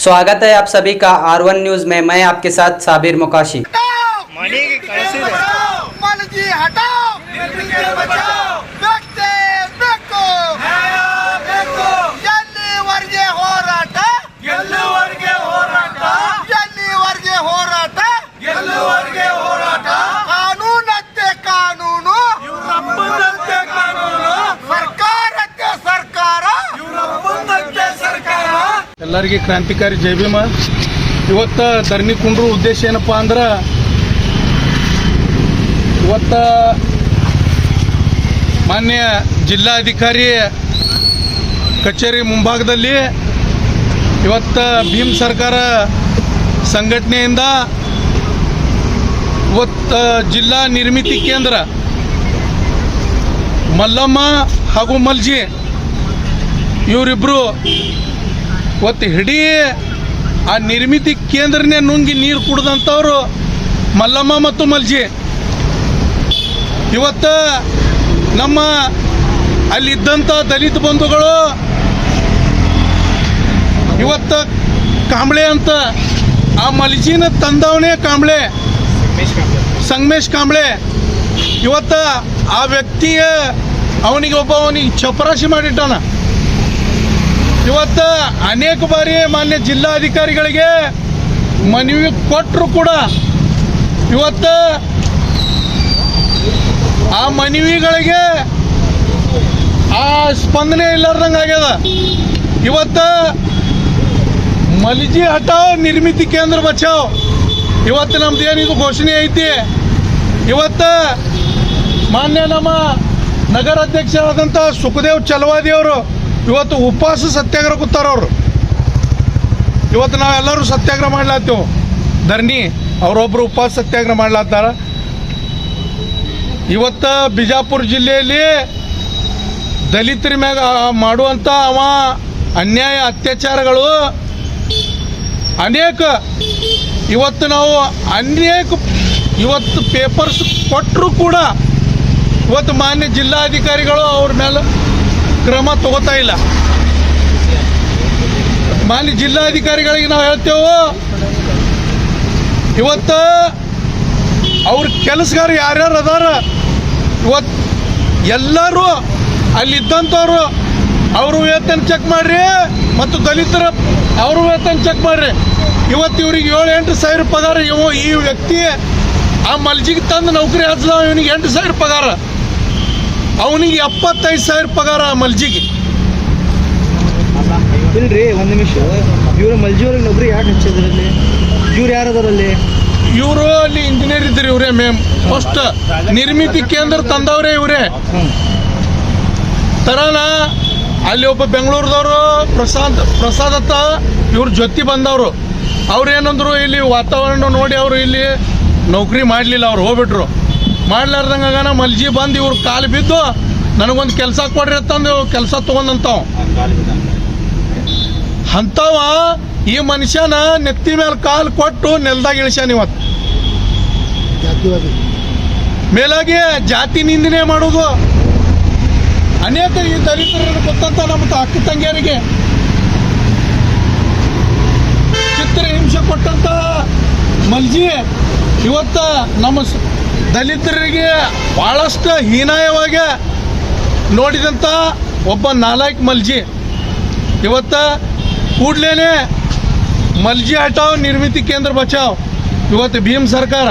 स्वागत है आप सभी का R1 न्यूज में। मैं आपके साथ साबिर मुकाशी। ಎಲ್ಲರಿಗೆ ಕ್ರಾಂತಿಕಾರಿ ಜೈ ಭೀಮ. ಇವತ್ತು ಧರಣಿ ಕುಂಡ್ರು ಉದ್ದೇಶ ಏನಪ್ಪ ಅಂದ್ರೆ, ಇವತ್ತು ಮಾನ್ಯ ಜಿಲ್ಲಾಧಿಕಾರಿ ಕಚೇರಿ ಮುಂಭಾಗದಲ್ಲಿ ಇವತ್ತು ಭೀಮ್ ಸರ್ಕಾರ ಸಂಘಟನೆಯಿಂದ ಇವತ್ತು ಜಿಲ್ಲಾ ನಿರ್ಮಿತಿ ಕೇಂದ್ರ ಮಲ್ಲಮ್ಮ ಹಾಗೂ ಮಲ್ಜಿ ಇವರಿಬ್ಬರು ಇವತ್ತು ಇಡೀ ಆ ನಿರ್ಮಿತಿ ಕೇಂದ್ರನೇ ನುಂಗಿ ನೀರು ಕುಡ್ದಂಥವ್ರು ಮಲ್ಲಮ್ಮ ಮತ್ತು ಮಲ್ಜಿ. ಇವತ್ತು ನಮ್ಮ ಅಲ್ಲಿದ್ದಂಥ ದಲಿತ ಬಂಧುಗಳು ಇವತ್ತು ಕಾಂಬ್ಳೆ ಅಂತ ಆ ಮಲ್ಜಿನ ತಂದವನೇ ಕಾಂಬ್ಳೆ, ಸಂಗಮೇಶ್ ಕಾಂಬ್ಳೆ. ಇವತ್ತು ಆ ವ್ಯಕ್ತಿಯ ಅವನಿಗೆ ಚಪರಾಶಿ ಮಾಡಿಟ್ಟಾನ. ಇವತ್ತು ಅನೇಕ ಬಾರಿ ಮಾನ್ಯ ಜಿಲ್ಲಾಧಿಕಾರಿಗಳಿಗೆ ಮನವಿ ಕೊಟ್ಟರು ಕೂಡ ಇವತ್ತು ಆ ಮನವಿಗಳಿಗೆ ಆ ಸ್ಪಂದನೆ ಇಲ್ಲಾರ್ದಂಗೆ ಆಗ್ಯದ. ಇವತ್ತು ಮಲ್ಜಿ ಹಟಾವ್ ನಿರ್ಮಿತಿ ಕೇಂದ್ರ ಬಚಾವ್ ಇವತ್ತು ನಮ್ದು ಏನಿದು ಘೋಷಣೆ ಐತಿ. ಇವತ್ತು ಮಾನ್ಯ ನಮ್ಮ ನಗರ ಅಧ್ಯಕ್ಷರಾದಂಥ ಸುಖದೇವ್ ಚಲವಾದಿ ಅವರು ಇವತ್ತು ಉಪವಾಸ ಸತ್ಯಾಗ್ರಹ ಕೂತಾರವ್ರು. ಇವತ್ತು ನಾವೆಲ್ಲರೂ ಸತ್ಯಾಗ್ರಹ ಮಾಡ್ಲಾತ್ತೇವೆ. ಧರಣಿ ಅವರೊಬ್ಬರು ಉಪವಾಸ ಸತ್ಯಾಗ್ರಹ ಮಾಡ್ಲಾತ್ತಾರ. ಇವತ್ತು ಬಿಜಾಪುರ ಜಿಲ್ಲೆಯಲ್ಲಿ ದಲಿತರ ಮ್ಯಾಗ ಮಾಡುವಂಥ ಅನ್ಯಾಯ ಅತ್ಯಾಚಾರಗಳು ಅನೇಕ ಇವತ್ತು ನಾವು ಇವತ್ತು ಪೇಪರ್ಸ್ ಕೊಟ್ಟರು ಕೂಡ ಇವತ್ತು ಮಾನ್ಯ ಜಿಲ್ಲಾಧಿಕಾರಿಗಳು ಅವ್ರ ಮೇಲೆ ಕ್ರಮ ತಗೋತಾ ಇಲ್ಲ. ಮಾನ್ಯ ಜಿಲ್ಲಾಧಿಕಾರಿಗಳಿಗೆ ನಾವು ಹೇಳ್ತೇವೆ, ಇವತ್ತು ಅವ್ರ ಕೆಲಸಗಾರ ಯಾರ್ಯಾರು ಅದಾರ ಇವತ್ತು ಎಲ್ಲರೂ ಅಲ್ಲಿದ್ದಂಥವ್ರು ಅವರು ವೇತನ ಚೆಕ್ ಮಾಡ್ರಿ ಮತ್ತು ದಲಿತರ ಅವರು ವೇತನ ಚೆಕ್ ಮಾಡ್ರಿ. ಇವತ್ತು ಇವ್ರಿಗೆ 7-8 ಸಾವಿರ ಪಗಾರ. ಈ ವ್ಯಕ್ತಿ ಆ ಮಲ್ಜಿಗೆ ತಂದು ನೌಕರಿ ಹಚ್ಚದ ಇವನಿಗೆ 8 ಸಾವಿರ ಪಗಾರ, ಅವನಿಗೆ 75 ಸಾವಿರ ಪಗಾರ ಮಲ್ಜಿಗೆ. ಇಲ್ರಿ ಒಂದು ನಿಮಿಷ, ಇವರು ಮಲ್ಜಿಯವ್ರಿಗೆ ನೌಕರಿ ಯಾಕೆ ಹಚ್ಚಿದ್ರಲ್ಲಿ? ಇವ್ರು ಯಾರದಾರಲ್ಲಿ? ಇವರು ಅಲ್ಲಿ ಇಂಜಿನಿಯರ್ ಇದ್ರಿ. ಇವರೇ ಮೇಮ್ ಫಸ್ಟ್ ನಿರ್ಮಿತಿ ಕೇಂದ್ರ ತಂದವ್ರೆ ಇವರೇ. ತರಾನ ಅಲ್ಲಿ ಒಬ್ಬ ಬೆಂಗಳೂರದವರು ಪ್ರಸಾದ್ ಅಂತ ಇವ್ರ ಜೊತೆ ಬಂದವರು. ಅವ್ರು ಏನಂದ್ರು, ಇಲ್ಲಿ ವಾತಾವರಣ ನೋಡಿ ಅವರು ಇಲ್ಲಿ ನೌಕರಿ ಮಾಡಲಿಲ್ಲ, ಅವ್ರು ಹೋಗ್ಬಿಟ್ರು. ಮಾಡ್ಲಾರ್ದಂಗಾನ ಮಲ್ಜಿ ಬಂದು ಇವ್ರ ಕಾಲು ಬಿದ್ದು ನನಗೊಂದು ಕೆಲಸ ಕೊಡ್ರಿ ಅಂತಂದು ಕೆಲಸ ತೊಗೊಂಡಂತಾವ. ಅಂಥವ ಈ ಮನುಷ್ಯನ ನೆತ್ತಿ ಮೇಲೆ ಕಾಲು ಕೊಟ್ಟು ನೆಲದಾಗ ಇಳಿಸ್ಯಾನ. ಇವತ್ತು ಮೇಲಾಗಿ ಜಾತಿ ನಿಂದನೆ ಮಾಡೋದು ಅನೇಕ ಈ ದಲಿತರನ್ನು ಗೊತ್ತಂತ ನಮ್ಮ ಅಕ್ಕ ತಂಗಿಯರಿಗೆ ಚಿತ್ರ ಹಿಂಸೆ ಕೊಟ್ಟಂತ ಮಲ್ಜಿ ಇವತ್ತು ನಮ್ಮ ದಲಿತರಿಗೆ ಭಾಳಷ್ಟು ಹೀನಾಯವಾಗಿ ನೋಡಿದಂಥ ಒಬ್ಬ ನಾಲಾಯಕ್ ಮಲ್ಜಿ. ಇವತ್ತು ಕೂಡಲೇ ಮಲ್ಜಿ ಹಟಾವ್ ನಿರ್ಮಿತಿ ಕೇಂದ್ರ ಬಚಾವ್. ಇವತ್ತು ಭೀಮ್ ಸರ್ಕಾರ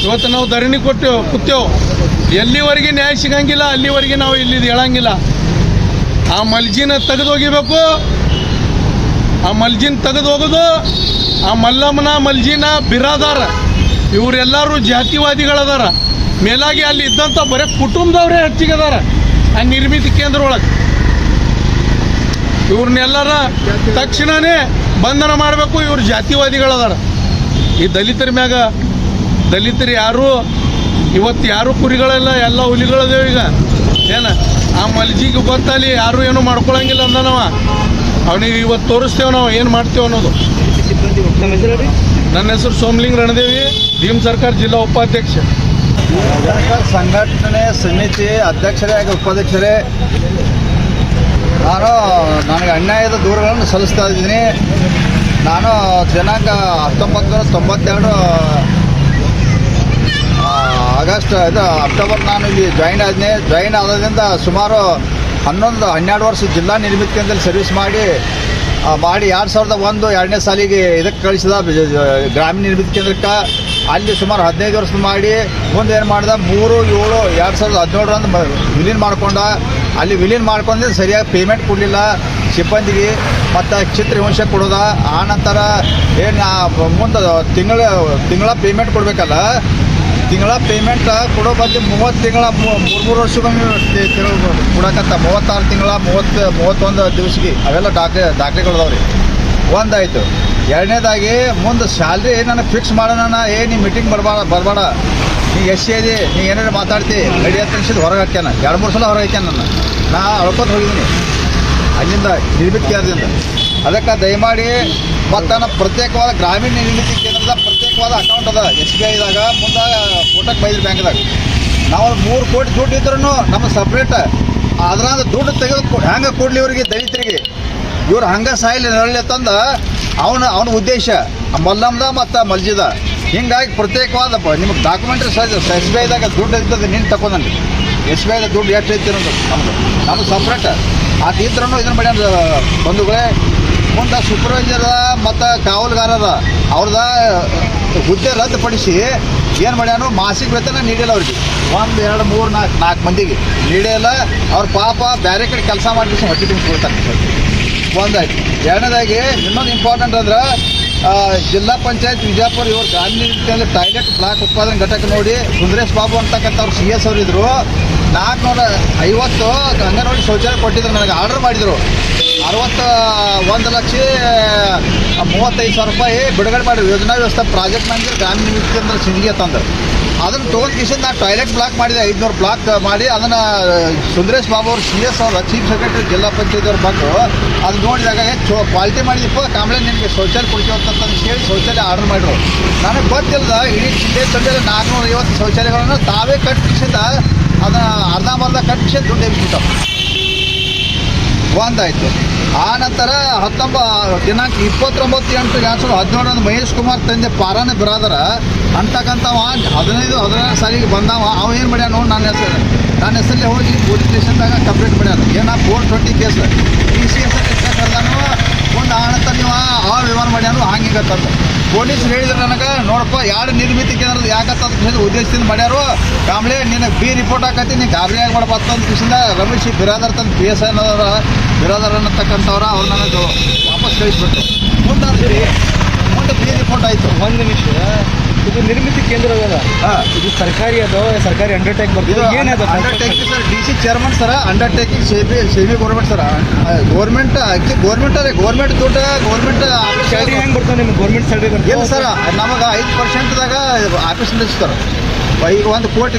ಇವತ್ತು ನಾವು ಧರಣಿ ಕೂತೇವೆ. ಎಲ್ಲಿವರೆಗೆ ನ್ಯಾಯ ಸಿಗಂಗಿಲ್ಲ ಅಲ್ಲಿವರೆಗೆ ನಾವು ಇಲ್ಲಿ ಹೇಳಂಗಿಲ್ಲ. ಆ ಮಲ್ಜಿನ ತೆಗೆದೋಗಿಬೇಕು. ಆ ಮಲ್ಜಿನ ತೆಗೆದು ಹೋಗೋದು ಆ ಮಲ್ಲಮ್ಮನ ಮಲ್ಜಿನ ಬಿರಾದಾರ ಇವರೆಲ್ಲರೂ ಜಾತಿವಾದಿಗಳದಾರ. ಮೇಲಾಗಿ ಅಲ್ಲಿ ಇದ್ದಂಥ ಬರೀ ಕುಟುಂಬದವರೇ ಹೆಚ್ಚಿಗೆ ಅದಾರ ಆ ನಿರ್ಮಿತಿ ಕೇಂದ್ರ ಒಳಗೆ. ಇವ್ರನ್ನೆಲ್ಲರ ತಕ್ಷಣವೇ ಬಂಧನ ಮಾಡಬೇಕು. ಇವ್ರು ಜಾತಿವಾದಿಗಳದಾರ. ಈ ದಲಿತರ ಮ್ಯಾಗ ದಲಿತರು ಯಾರು ಇವತ್ತು ಯಾರು ಕುರಿಗಳೆಲ್ಲ ಎಲ್ಲ ಹುಲಿಗಳದೇವು. ಈಗ ಏನು ಆ ಮಲ್ಜಿಗೆ ಗೊತ್ತಲ್ಲಿ ಯಾರು ಏನು ಮಾಡ್ಕೊಳಂಗಿಲ್ಲ ಅಂದನವ. ಅವನಿಗೆ ಇವತ್ತು ತೋರಿಸ್ತೇವೆ ನಾವು ಏನು ಮಾಡ್ತೇವೆ ಅನ್ನೋದು. ನನ್ನ ಹೆಸರು ಸೋಮಲಿಂಗ ರಣದೇವಿ, ಭೀಮ್ ಸರ್ಕಾರ ಜಿಲ್ಲಾ ಉಪಾಧ್ಯಕ್ಷ. ಸಂಘಟನೆ ಸಮಿತಿ ಅಧ್ಯಕ್ಷರೇ ಹಾಗೂ ಉಪಾಧ್ಯಕ್ಷರೇ, ನನಗೆ ಅನ್ಯಾಯದ ದೂರುಗಳನ್ನು ಸಲ್ಲಿಸ್ತಾ ಇದ್ದೀನಿ. ನಾನು ದಿನಾಂಕ 1992 ಆಗಸ್ಟ್ ಅಕ್ಟೋಬರ್ ನಾನು ಇಲ್ಲಿ ಜಾಯಿನ್ ಆದ್ರಿಂದ ಸುಮಾರು 11-12 ವರ್ಷ ಜಿಲ್ಲಾ ನಿರ್ಮಿತಿ ಕೇಂದ್ರದಲ್ಲಿ ಸರ್ವಿಸ್ ಮಾಡಿ 2001 2ನೇ ಸಾಲಿಗೆ ಇದಕ್ಕೆ ಕಳಿಸಿದ ಗ್ರಾಮೀಣ ನಿರ್ಮಿತಿ ಕೇಂದ್ರಕ್ಕೆ. ಅಲ್ಲಿ ಸುಮಾರು 15 ವರ್ಷ ಮಾಡಿ ಮುಂದೆ ಏನು ಮಾಡ್ದ 3/7/2017 ವಿಲೀನ್ ಮಾಡ್ಕೊಂಡ. ಅಲ್ಲಿ ವಿಲೀನ್ ಮಾಡ್ಕೊಂಡ್ರೆ ಸರಿಯಾಗಿ ಪೇಮೆಂಟ್ ಕೊಡಲಿಲ್ಲ ಸಿಬ್ಬಂದಿಗೆ, ಮತ್ತು ಚಿತ್ರ ಹಿಂಸೆ ಕೊಡೋದ. ಆ ನಂತರ ಏನು ಮುಂದೆ ತಿಂಗಳ ಪೇಮೆಂಟ್ ಕೊಡಬೇಕಲ್ಲ, ತಿಂಗಳ ಪೇಮೆಂಟ್ ಕೊಡೋ ಬದಲು 30 ತಿಂಗಳ 3 ವರ್ಷಕ್ಕೊಮ್ಮೆ ತಿಂಗಳು ಕೊಡಕತ್ತ. 36 ತಿಂಗಳ 31 ದಿವಸಕ್ಕೆ ಅವೆಲ್ಲ ದಾಖಲೆಗಳದವ್ರಿ. ಒಂದಾಯಿತು. ಎರಡನೇದಾಗಿ ಮುಂದೆ ಸ್ಯಾಲ್ರಿ ನನಗೆ ಫಿಕ್ಸ್ ಮಾಡೋಣ. ನೀ ಮೀಟಿಂಗ್ ಬರಬೇಡ, ನೀ ಎಸ್ ಸಿ ಇದೆ, ನೀ ಏನಾರು ಮಾತಾಡ್ತಿ ರೆಡಿ ಅಂತ ಅನ್ಸಿದ್ದು ಹೊರಗೆ ಹಾಕ್ಯಾನ. 2-3 ಸಲ ಹೊರಗೆ ಹಾಕ್ಯಾನ ನಾ ಅಳ್ಕೊಂಡು ಹೋಗಿದ್ದೀನಿ ಅಲ್ಲಿಂದ ನಿರ್ಮಿತಿ ಕೇಂದ್ರದಿಂದ. ಅದಕ್ಕೆ ದಯಮಾಡಿ ಮತ್ತು ನಾನು ಪ್ರತ್ಯೇಕವಾದ ಗ್ರಾಮೀಣ ನಿರ್ಮಿತಿ ಕೇಂದ್ರದ ಪ್ರತ್ಯೇಕವಾದ ಅಕೌಂಟ್ ಅದ SBI ದಾಗ. ಮುಂದೆ ಕೋಟಕ್ ಬೈದ್ರಿ ಬ್ಯಾಂಕ್ದಾಗ ನಾವು 3 ಕೋಟಿ ದುಡ್ಡು ಇದ್ರೂ ನಮ್ಮ ಸಪ್ರೇಟ್ ಅದ್ರಾಗ ದುಡ್ಡು ತೆಗೆದು ಹೆಂಗೆ ಕೊಡಲಿ ಇವರಿಗೆ ದಲಿತರಿಗೆ. ಇವ್ರು ಹಂಗೆ ಸಾಯಿಲಿ ನರಳಿ ತಂದ ಅವನ ಉದ್ದೇಶ ಮಲ್ಲಮ್ದ ಮತ್ತು ಮಲ್ಜಿದ. ಹಿಂಗಾಗಿ ಪ್ರತ್ಯೇಕವಾದ ನಿಮಗೆ ಡಾಕ್ಯುಮೆಂಟ್ರಿ SBI ದಾಗ ದುಡ್ಡು ಇರ್ತದೆ, ನೀನು ತಗೊಂಡಿ SBI ದಾಗ ದುಡ್ಡು ಎಷ್ಟು ಐತಿ ಅನ್ನೋದು ನಮ್ದು ಸಪ್ರೇಟ್ ಅದು ಇದ್ರೂ ಇದನ್ನು ಮಾಡಿ ಬಂಧುಗಳೇ. ಮುಂದೆ ಸೂಪರ್ವೈಸರ್ ಮತ್ತು ಕಾವಲುಗಾರರ ಅವ್ರದ ಹುದ್ದೆ ರದ್ದುಪಡಿಸಿ ಏನು ಮಾಡ್ಯಾನು, ಮಾಸಿಕ ವೇತನ ನೀಡಿಲ್ಲ ಅವ್ರಿಗೆ. 1 2 3 4 ಮಂದಿಗೆ ನೀಡಿಲ್ಲ. ಅವ್ರ ಪಾಪ ಬೇರೆ ಕಡೆ ಕೆಲಸ ಮಾಡಿ ಹೊಟ್ಟೆ ತುಂಬಿಸ್ಕೊಳ್ತಾರೆ. ಒಂದಾಯ್ತು. ಎರಡನೇದಾಗಿ ಇನ್ನೊಂದು ಇಂಪಾರ್ಟೆಂಟ್ ಅಂದ್ರೆ ಜಿಲ್ಲಾ ಪಂಚಾಯತ್ ವಿಜಯಪುರ ಇವರು ಗ್ರಾಮೀಣ ನಿರ್ಮಿತಿಯಲ್ಲಿ ಟಾಯ್ಲೆಟ್ ಬ್ಲಾಕ್ ಉತ್ಪಾದನೆ ಘಟಕ ನೋಡಿ ಸುಂದರೇಶ್ ಬಾಬು ಅಂತಕ್ಕಂಥವ್ರು CS ಅವರು ಇದ್ದರು. 450 ಅಂಗನವಾಡಿ ಶೌಚಾಲಯ ಕೊಟ್ಟಿದ್ರು. ನನಗೆ ಆರ್ಡರ್ ಮಾಡಿದರು. 61,35,000 ರೂಪಾಯಿ ಬಿಡುಗಡೆ ಮಾಡಿ ಯೋಜನಾ ವ್ಯವಸ್ಥೆ ಪ್ರಾಜೆಕ್ಟ್ ಮ್ಯಾನೇಜರ್ ಗ್ರಾಮೀಣ ನಿರ್ಮಿತಿ ಕೇಂದ್ರ ಸಿಂದಗಿ ಅಂತಂದು ಅದನ್ನು ತೊಗೊಂಡು ಕಿಶನ್ ನಾನು ಟಾಯ್ಲೆಟ್ ಬ್ಲಾಕ್ ಮಾಡಿದೆ. 500 ಬ್ಲಾಕ್ ಮಾಡಿ ಅದನ್ನು ಸುಂದರೇಶ್ ಬಾಬು ಅವರು CS ಅವರು ಚೀಫ್ ಸೆಕ್ರೆಟರಿ ಜಿಲ್ಲಾ ಪಂಚಾಯತ್ ಅವ್ರು ಬಂದು ಅದು ನೋಡಿದಾಗ ಕ್ವಾಲಿಟಿ ಮಾಡಿದಪ್ಪ ಕಾಂಬ್ಳೆ ನಿಮಗೆ ಶೌಚಾಲಯ ಕೊಡ್ತೀವಿ ಅಂತಂದು ಹೇಳಿ ಶೌಚಾಲಯ ಆರ್ಡರ್ ಮಾಡಿದ್ರು. ನನಗೆ ಗೊತ್ತಿಲ್ಲದ ಇಡೀ ಜಿಲ್ಲೆ 450 ಶೌಚಾಲಯಗಳನ್ನು ತಾವೇ ಕಟ್ಟಿಸಿದ ಅದನ್ನು ಅರ್ಧಂಬರ್ಧ ಕಟ್ಟಿಸಿ ದುಡ್ಡು ಎಬ್ಬಿಬಿಟ್ಟು ಒಂದಾಯಿತು. ಆ ನಂತರ ದಿನಾಂಕ 29/8/2017 ಮಹೇಶ್ ಕುಮಾರ್ ತಂದೆ ಪಾರಾನ ಬಿರಾದರ ಅಂತಕ್ಕಂಥವ 15-16 ಸಾಲಿಗೆ ಬಂದವ. ಅವ ಏನು ಮಾಡ್ಯಾನು, ನನ್ನ ಹೆಸರಲ್ಲಿ ಹೋಗಿ ಪೊಲೀಸ್ ಸ್ಟೇಷನ್ದಾಗ ಕಂಪ್ಲೇಂಟ್ ಮಾಡ್ಯಾನ. ಏನ 420 ಕೇಸ್ TCS ಕರೆದಾನು. ಒಂದು ಆ ನಂತರ ನೀವು ವ್ಯವಹಾರ ಮಾಡ್ಯಾನು ಹಂಗಿಗತ್ತಂತ ಪೊಲೀಸರು ಹೇಳಿದ್ರು ನನಗೆ. ನೋಡಪ್ಪ 2 ನಿರ್ಮಿತಿ ಕೇಂದ್ರದ ಯಾಕಂತ ಉದ್ದೇಶದಿಂದ ಮಾಡ್ಯಾರು. ಕಾಂಬ್ಳೆ ನಿನಗೆ ಬಿ ರಿಪೋರ್ಟ್ ಹಾಕತ್ತಿ, ನೀನು ಗಾಬರಿಯಾಗಿ ಮಾಡಬಾರ್ದು ಅಂತ ಕಿಸಿಂದ ರಮೇಶ್ ಬಿರಾದರ್ ತಂದು PSI ಬಿರಾದರ್ ಅನ್ನತಕ್ಕಂಥವ್ರು ಅವ್ರು ನನಗೆ ವಾಪಸ್ ಕಳಿಸ್ಬಿಟ್ರು. ಮುಂದೆ ಬಿ ರಿಪೋರ್ಟ್ ಆಯಿತು. ಒಂದು ನಿಮಿಷ, ಇದು ನಿರ್ಮಿತಿ ಕೇಂದ್ರ ಅದಲ್ಲ, ಇದು ಸರ್ಕಾರಿ ಅದು ಸರ್ಕಾರಿ ಅಂಡರ್ಟೇಕ್ ಬರ್ತದೆ. ಏನದು undertaking sir? DC chairman sir. Undertaking semi government sir. Government ಅದೇ ಗೌರ್ಮೆಂಟ್ ದುಡ್ಡು ಗೌರ್ಮೆಂಟ್ ಸ್ಯಾಲ್ರಿ ಹೆಂಗೆ ಬರ್ತದೆ ನಿಮ್ಗೆ? ಗೌರ್ಮೆಂಟ್ ಸ್ಯಾಲ್ರಿ ಬರ್ತದೆ ಇಲ್ಲ ಸರ್. ನಮಗೆ 5%ದಾಗ ಆಫೀಸ್ ನಡೆಸ್ತಾರೆ. ಈಗ 1 ಕೋಟಿ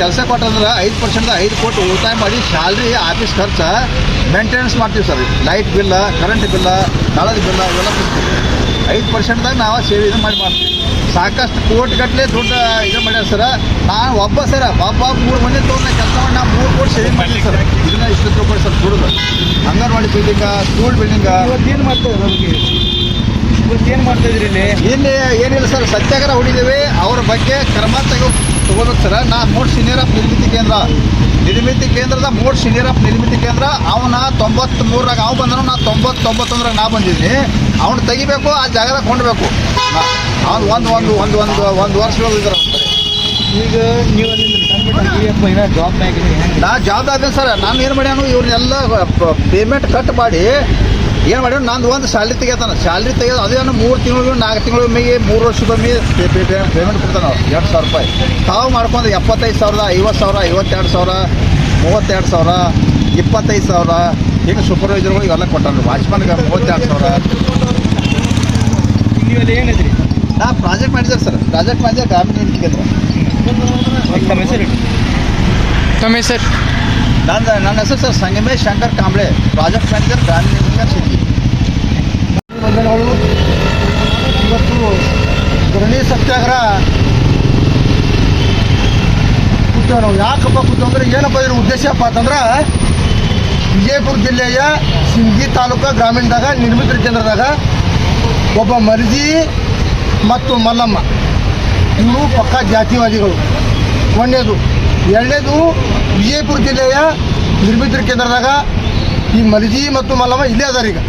ಕೆಲಸ ಕೊಟ್ಟಂದ್ರೆ 5% 5 ಕೋಟಿ ಉಳಿತಾಯ ಮಾಡಿ ಸ್ಯಾಲ್ರಿ ಆಫೀಸ್ ಖರ್ಚು ಮೇಂಟೆನೆನ್ಸ್ ಮಾಡ್ತೀವಿ ಸರ್. ಲೈಟ್ ಬಿಲ್ಲ, ಕರೆಂಟ್ ಬಿಲ್ಲ, ನಳದ ಬಿಲ್ಲ ಇವೆಲ್ಲ 5%ದಾಗ ನಾವು ಸೇವೆ ಇದು ಮಾಡ್ತೀವಿ. ಸಾಕಷ್ಟು ಕೋಟಿಗಟ್ಟಲೆ ದುಡ್ಡು ಇದು ಮಾಡ್ಯಾರ ಸರ್. ನಾನು ಒಬ್ಬ 3 ಮಂದಿ ತೊಗೊಂಡು ಕೆಲಸ ಮಾಡಿ ನಾವು 3 ಕೋಟಿ ಸೇವಿಂಗ್ ಮಾಡಿದ್ವಿ ಸರ್. ಇದನ್ನ ಇಷ್ಟು ರೂಪಾಯಿ ಸರ್ ದುಡ್ಡು. Anganwadi building, school building. ಇವತ್ತೇನು ಮಾಡ್ತೇವೆ ನಮಗೆ? ಇವತ್ತೇನು ಮಾಡ್ತಾ ಇದ್ರಿ ಇಲ್ಲಿ? ಏನಿಲ್ಲ ಸರ್, ಸತ್ಯಾಗ್ರಹ ಹೊಡಿದೇವೆ. ಅವ್ರ ಬಗ್ಗೆ ಕ್ರಮ ತಗೋಬೇಕು ಸರ್. ನಾ ಮೋಡ್ ಸೀನಿಯರ್ ಆಫ್ ನಿರ್ಮಿತಿ ಕೇಂದ್ರದ ಮೋಡ್ ಸೀನಿಯರ್ ಆಫ್ ನಿರ್ಮಿತಿ ಕೇಂದ್ರ. ಅವನ 93ರಾಗ ಅವು ಬಂದನು, ನಾ 90-91ರಾಗ ನಾ ಬಂದಿದ್ದೀನಿ. ಅವ್ನು ತೆಗಿಬೇಕು, ಆ ಜಾಗದಾಗ ಕೊಂಡ್ಬೇಕು. ಅವ್ನು ಒಂದು ವರ್ಷ ಹೋಗಿದ್ರು. ಈಗ ನೀವು ಅಲ್ಲಿಂದ ಜಾಬ್ ನಾ ಜಾಬ್ ಆಗಿದ್ದೀನಿ ಸರ್. ನಾನು ಏನು ಮಾಡ್ಯಾನು, ಇವ್ರನ್ನೆಲ್ಲ ಪೇಮೆಂಟ್ ಕಟ್ ಮಾಡಿ ಏನು ಮಾಡ್ಯಾನು, ನಂದು ಒಂದು ಸ್ಯಾಲ್ರಿ ತೆಗಿತಾನೆ. ಸ್ಯಾಲ್ರಿ ತೆಗೆದು ಅದೇನು 3 ತಿಂಗಳು 4 ತಿಂಗಳಿಗೊಮ್ಮೆಗೆ 3 ವರ್ಷಕ್ಕೊಮ್ಮೆ ಪೇಮೆಂಟ್ ಕೊಡ್ತಾನೆ. 2,000 ರೂಪಾಯಿ ತಾವು ಮಾಡ್ಕೊಂಡು 75,000, 50,000, 52,000, 32,000, 25,000 ಹಿಂಗೆ ಸೂಪರ್ವೈಸರ್ಗಳು ಇವೆಲ್ಲ ಕೊಟ್ಟಾರೆ. ವಾಚ್ಮನ್ಗೆ 32,000. ನೀವೆಲ್ಲ ಏನಿದ್ರಿ? ನಾ project manager sir. Project manager ಗ್ರಾಮೀಣ ನಿರ್ಮಿತಿ ಕೇಂದ್ರ. ತಮ್ಮ ಹೆಸರು? ನನ್ನ ಹೆಸರು sir Sangamesh Shankar Kamble, project manager ಗ್ರಾಮೀಣ ನಿರ್ಮಿತಿ ಕೇಂದ್ರ ಸಿಂದಗಿ. ಇವತ್ತು ಧರಣಿ ಸತ್ಯಾಗ್ರಹ ಕೂತೇವೆ ನಾವು. ಯಾಕಪ್ಪ ಕೂತು ಅಂದ್ರೆ ಏನಪ್ಪ ಇದ್ರ ಉದ್ದೇಶಪ್ಪ ಅಂತಂದ್ರೆ ವಿಜಯಪುರ ಜಿಲ್ಲೆಯ ಸಿಂದಗಿ ತಾಲೂಕು ಗ್ರಾಮೀಣದಾಗ ನಿರ್ಮಿತಿ ಕೇಂದ್ರದಾಗ ಒಬ್ಬ ಮರ್ಜಿ ಮತ್ತು ಮಲ್ಲಮ್ಮ ಇವರು ಪಕ್ಕಾ ಜಾತಿವಾದಿಗಳು. ಒಂದನೇದು. ಎರಡನೇದು, ವಿಜಯಪುರ ಜಿಲ್ಲೆಯ ನಿರ್ಮಿತರ ಕೇಂದ್ರದಾಗ ಈ ಮರ್ಜಿ ಮತ್ತು ಮಲ್ಲಮ್ಮ ಇಲ್ಲೇ ಅದಾರ. ಈಗ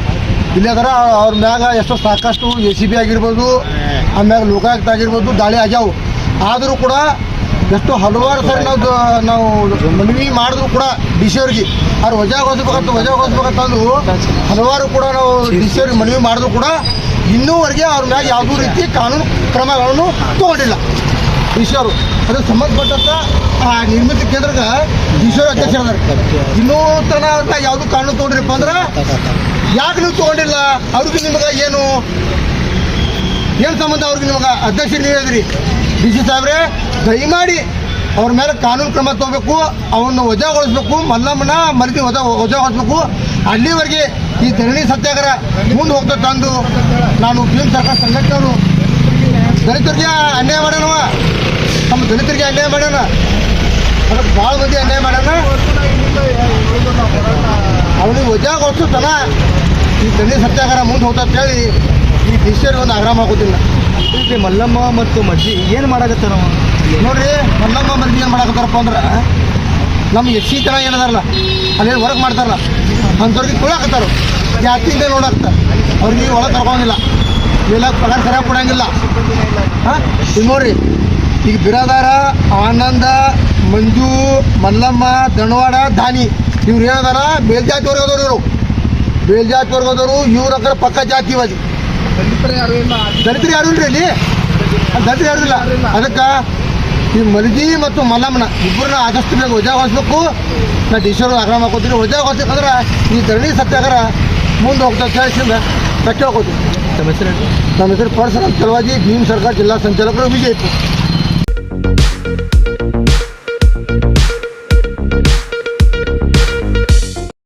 ಇಲ್ಲೇ ಅದಾರ. ಅವ್ರ ಮ್ಯಾಗ ಎಷ್ಟೋ ಸಾಕಷ್ಟು ACB ಆಗಿರ್ಬೋದು, ಆಮ್ಯಾಗ ಲೋಕಾಯುಕ್ತ ಆಗಿರ್ಬೋದು ದಾಳಿ ಆಗ್ಯಾವು. ಆದರೂ ಕೂಡ ಎಷ್ಟೋ ಹಲವಾರು ಸಾರಿ ನಾವು ಮನವಿ ಮಾಡಿದ್ರು ಕೂಡ DC ಅವ್ರಿಗೆ ಅವ್ರು ವಜಾಗೊಳಿಸ್ಬೇಕಂತಂದು ಹಲವಾರು ಕೂಡ ನಾವು DC ಅವ್ರಿಗೆ ಮನವಿ ಮಾಡಿದ್ರು ಕೂಡ ಇನ್ನೂವರೆಗೆ ಅವ್ರ ಮ್ಯಾಗ ಯಾವುದೂ ರೀತಿ ಕಾನೂನು ಕ್ರಮಗಳನ್ನು ತಗೊಂಡಿಲ್ಲ DC ಅವರು. ಅದಕ್ಕೆ ಸಂಬಂಧಪಟ್ಟಂಥ ನಿರ್ಮಿತ ಕೇಂದ್ರಕ್ಕೆ DC ಅವರು ಅಧ್ಯಕ್ಷರಾದಾರೆ. ಇನ್ನೂ ತನಕ ಅವ್ರ ಮ್ಯಾಗ ಯಾವುದು ಕಾನೂನು ತೊಗೊಂಡ್ರಿಪ್ಪ ಅಂದ್ರೆ ಯಾಕೆ ನೀವು ತೊಗೊಂಡಿಲ್ಲ? ಅವ್ರಿಗೆ ನಿಮಗೆ ಏನು ಸಂಬಂಧ? ಅವ್ರಿಗೆ ನಿಮಗೆ ಅಧ್ಯಕ್ಷರು ನೀವು ಹೇಳಿದ್ರಿ. DC ಸಾಹೇಬ್ರೆ, ದಯಮಾಡಿ ಅವ್ರ ಮೇಲೆ ಕಾನೂನು ಕ್ರಮ ತಗೋಬೇಕು, ಅವನ್ನ ವಜಾಗೊಳಿಸ್ಬೇಕು, ಮಲ್ಲಮ್ಮನ ಮರಿದಿ ವಜಾಗೊಳಿಸ್ಬೇಕು. ಅಲ್ಲಿವರೆಗೆ ಈ ಧರಣಿ ಸತ್ಯಾಗ್ರಹ ಮುಂದೆ ಹೋಗ್ತಾ ತಂದು ನಾನು ಭೀಮ್ ಸರ್ಕಾರ ಸಂಘಟನೆಯವರು ದಲಿತರಿಗೆ ಅನ್ಯಾಯ ಮಾಡೋಣವ, ನಮ್ಮ ದಲಿತರಿಗೆ ಅನ್ಯಾಯ ಮಾಡೋಣ, ಅದಕ್ಕೆ ಭಾಳ ಮಂದಿ ಅನ್ಯಾಯ ಮಾಡೋಣ. ಅವನಿಗೆ ವಜಾಗೊಳಿಸೋ ತನ ಈ ಧರಣಿ ಸತ್ಯಾಗ್ರಹ ಮುಂದೆ ಹೋಗ್ತಾ ಅಂತೇಳಿ ಈ DC ಒಂದು ಆಗ್ರಹ ಮಾಡ್ಕೋತಿಲ್ಲ. ಈಗ ಮಲ್ಲಮ್ಮ ಮತ್ತು ಮಜ್ಜಿ ಏನು ಮಾಡಾಕತ್ತಾರ ನೋಡ್ರಿ, ಮಲ್ಲಮ್ಮ ಮರ್ಜಿ ಏನು ಮಾಡಾಕತ್ತಾರಪ್ಪ ಅಂದ್ರೆ ನಮ್ಮ SC ಜನ ಏನದಾರಲ್ಲ ಅಲ್ಲೇನು ವರ್ಕ್ ಮಾಡ್ತಾರಲ್ಲ ಅಂಥವ್ರಿಗೆ ತುಳಾಕತ್ತಾರ. ಜಾತಿಯಿಂದ ನೋಡಾಕ್ತಾರೆ. ಅವ್ರಿಗೆ ಒಳಗೆ ಕರ್ಕೊಂಗಿಲ್ಲ, ಇಲ್ಲ ಪಗಾರ ಸರಿಯಾಗಿ ಕೊಡಂಗಿಲ್ಲ. ಹಾಂ, ಈಗ ನೋಡ್ರಿ, ಈಗ ಬಿರಾದಾರ, ಆನಂದ, ಮಂಜು, ಮಲ್ಲಮ್ಮ, ಧನವಾಡ, ದಾನಿ ಇವ್ರು ಏನದಾರ ಮೇಲ್ಜಾತಿವರೆಗೆ ಹೋದವ್ರು. ಇವರು ಮೇಲ್ಜಾತಿವರೆಗೆ ಹೋದವರು. ಇವ್ರ ಪಕ್ಕ ಜಾತಿವಾದಿ. ದಲಿತರು ಯಾರು ಇಲ್ರಿ ಅಲ್ಲಿ? ದಲಿತರು ಯಾರು ಇಲ್ಲ. ಅದಕ್ಕೆ ಈ ಮಲ್ಗಿ ಮತ್ತು ಮಲ್ಲಮ್ಮನ ಇಬ್ಬರನ್ನ ಆದಷ್ಟು ಬೇಗ ವಜಾಗೊಳಿಸ್ಬೇಕು. ನಾ DC ಅವ್ರಿಗೆ ಆಗ್ರಹ ಮಾಡ್ಕೋತೀನಿ. ವಜಾಗೊಳಿಸ್ಬೇಕಂದ್ರೆ ಈ ಧರಣಿ ಸತ್ಯಾಗ್ರಹ ಮುಂದೆ ಹೋಗ್ತಾ ಕೇಳಿಸಿಂದ ನಾ ಕೇಳ್ಕೊತೀನಿ. ತಮ್ಮ ಹೆಸರು? ನಮ್ಮ ಹೆಸರು ಪರಶುರಾಮ್ ಚಲವಾದಿ, ಭೀಮ್ ಸರ್ಕಾರ ಜಿಲ್ಲಾ ಸಂಚಾಲಕರು, ವಿಜಯಪುರ.